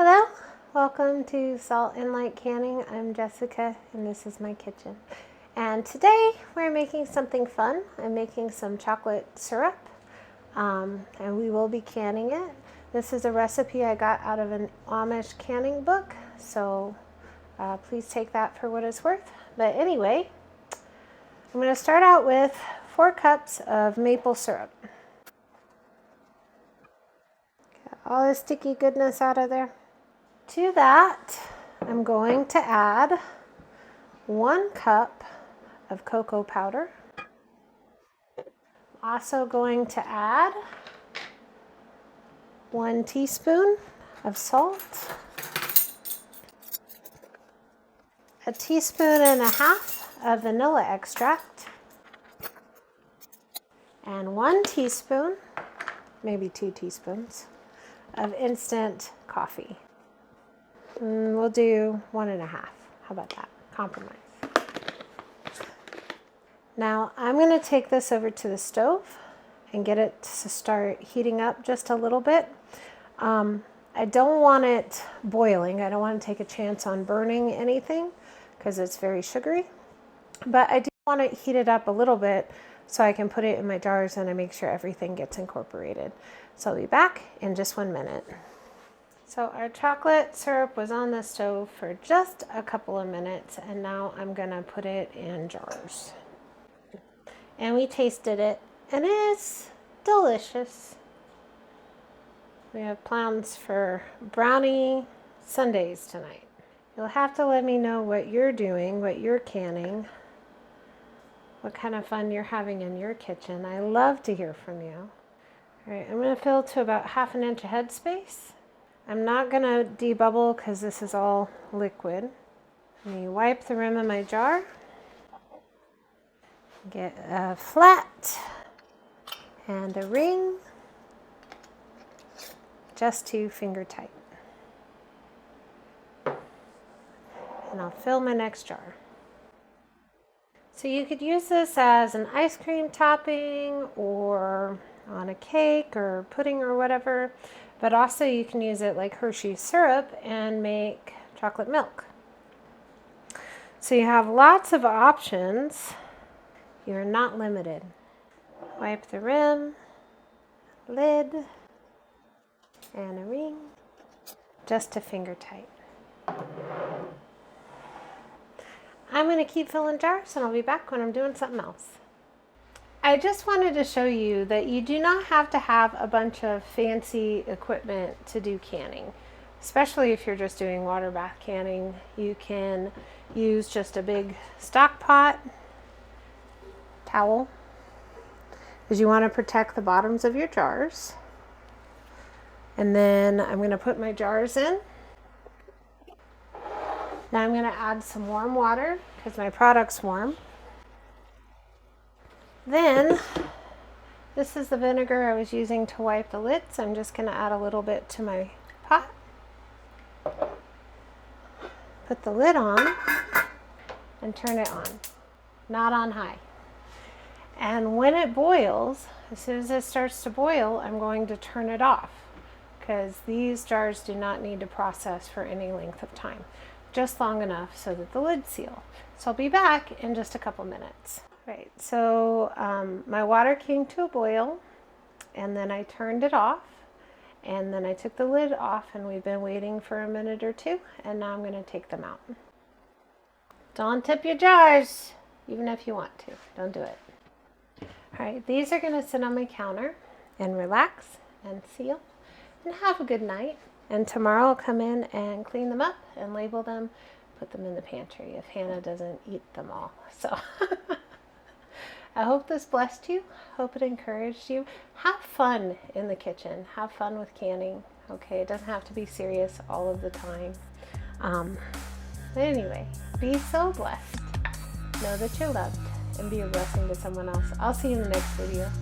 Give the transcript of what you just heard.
Hello, welcome to Salt and Light Canning. I'm Jessica and this is my kitchen. And today we're making something fun. I'm making some chocolate syrup and we will be canning it. This is a recipe I got out of an Amish canning book, so please take that for what it's worth. But anyway, I'm going to start out with 4 cups of maple syrup. Get all the sticky goodness out of there. To that, I'm going to add 1 cup of cocoa powder. Also going to add 1 teaspoon of salt, 1.5 teaspoons of vanilla extract, and 1 teaspoon, maybe 2 teaspoons, of instant coffee. We'll do 1.5. How about that? Compromise. Now I'm going to take this over to the stove and get it to start heating up just a little bit. I don't want it boiling. I don't want to take a chance on burning anything because it's very sugary. But I do want it heated up a little bit so I can put it in my jars and I make sure everything gets incorporated. So I'll be back in just 1 minute. So our chocolate syrup was on the stove for just a couple of minutes and now I'm gonna put it in jars. And we tasted it and it's delicious. We have plans for brownie sundaes tonight. You'll have to let me know what you're doing, what you're canning, what kind of fun you're having in your kitchen. I love to hear from you. All right, I'm gonna fill to about 1/2 inch of headspace. I'm not going to debubble because this is all liquid. Let me wipe the rim of my jar. Get a flat and a ring, just to finger tight. And I'll fill my next jar. So you could use this as an ice cream topping or on a cake or pudding or whatever. But also you can use it like Hershey's syrup and make chocolate milk. So you have lots of options. You're not limited. Wipe the rim, lid, and a ring, just to finger tight. I'm going to keep filling jars and I'll be back when I'm doing something else. I just wanted to show you that you do not have to have a bunch of fancy equipment to do canning, especially if you're just doing water bath canning. You can use just a big stock pot, towel, because you want to protect the bottoms of your jars. And then I'm going to put my jars in. Now I'm going to add some warm water because my product's warm. Then, this is the vinegar I was using to wipe the lids. I'm just going to add a little bit to my pot. Put the lid on and turn it on, not on high. And when it boils, as soon as it starts to boil, I'm going to turn it off because these jars do not need to process for any length of time, just long enough so that the lids seal. So I'll be back in just a couple minutes. Right, so my water came to a boil and then I turned it off and then I took the lid off and we've been waiting for a minute or 2 and now I'm going to take them out. Don't tip your jars, even if you want to. Don't do it. All right, these are going to sit on my counter and relax and seal and have a good night. And tomorrow I'll come in and clean them up and label them, put them in the pantry if Hannah doesn't eat them all. So. I hope this blessed you. Hope it encouraged you. Have fun in the kitchen. Have fun with canning. Okay, it doesn't have to be serious all of the time. Anyway, be so blessed. Know that you're loved and be a blessing to someone else. I'll see you in the next video.